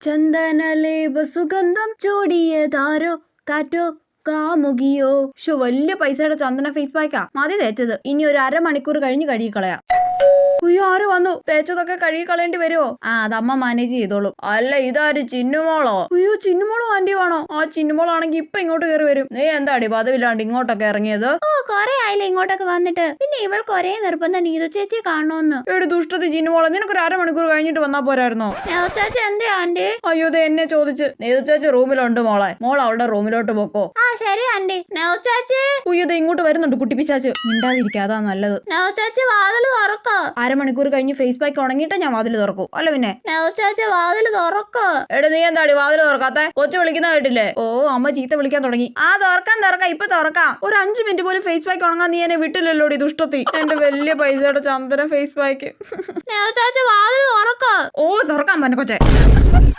ചന്ദനലേപ സുഗന്ധം ചൂടിയതാരോ കാറ്റോ കാമുകിയോ. വലിയ പൈസയുടെ ചന്ദന ഫേസ് പാക്കാ മതി തേച്ചത്. ഇനി ഒരു അരമണിക്കൂർ കഴിഞ്ഞ് കഴുകിക്കളയാം. അയ്യോ ആര് വന്നു? തേച്ചതൊക്കെ കഴുകി കളയേണ്ടി വരുമോ? അതമ്മ മാനേജ് ചെയ്തോളൂ. അല്ല ഇതാര് ചിന്നുമോളോ? അയ്യോ ചിന്നുമോളും ആന്റിയുമാണോ? ആ ചിന്നുമോളാണെങ്കി ഇപ്പൊ ഇങ്ങോട്ട് കയറി വരും. നീ എന്താടി പതിവില്ലാണ്ട് ഇങ്ങോട്ടൊക്കെ ഇറങ്ങിയത്? കൊറേ ആയില്ല ഇങ്ങോട്ടൊക്കെ വന്നിട്ട്. പിന്നെ ഇവൾക്ക് ഒരേ നിർബന്ധം നീതു ചേച്ചി കാണണോന്ന്. എടി ദുഷ്ടത്തി ചിന്നുമോളെ, നിനക്കൊരു അരമണിക്കൂർ കഴിഞ്ഞിട്ട് വന്നാ പോരായിരുന്നോ? ചേച്ചി എന്തേ ആന്റി? അയ്യോ ഇത് എന്നെ ചോദിച്ച്. നീതു ചേച്ചി റൂമിലുണ്ട് മോളെ. മോൾ അവളുടെ റൂമിലോട്ട് പോക്കോ. ശരി ആന്റി. ചേച്ചി ഉയ്യത് ഇങ്ങോട്ട് വരുന്നുണ്ട് കുട്ടി പിശാച്ച്. മിണ്ടാതിരിക്കുക, അതാ നല്ലത്. ചേച്ചി വാതിൽ തുറക്ക. അരമണിക്കൂർ കഴിഞ്ഞ് ഫേസ് പാക്ക് ഉണങ്ങിയിട്ട് ഞാൻ വാതിൽ തുറക്കൂ. അല്ല പിന്നെ ചേച്ചി വാതിൽ തുറക്ക. എടാ നീ എന്താടി വാതിൽ തുറക്കാത്തെ? കൊച്ചു വിളിക്കുന്ന കേട്ടില്ലേ? ഓ അമ്മ ചീത്ത വിളിക്കാൻ തുടങ്ങി. തുറക്കാം ഇപ്പൊ തുറക്കാം. ഒരു 5 മിനിറ്റ് പോലും ഫേസ് പാക്ക് ഉണങ്ങാൻ നീ എന്നെ വിട്ടില്ലല്ലോടി ദുഷ്ടത്തി. എന്റെ വലിയ പൈസയുടെ ചന്ദന ഫേസ് പാക്ക്. ചേച്ചി വാതിൽ തുറക്ക. ഓ തുറക്കാൻ പറ്റും കൊച്ചെ.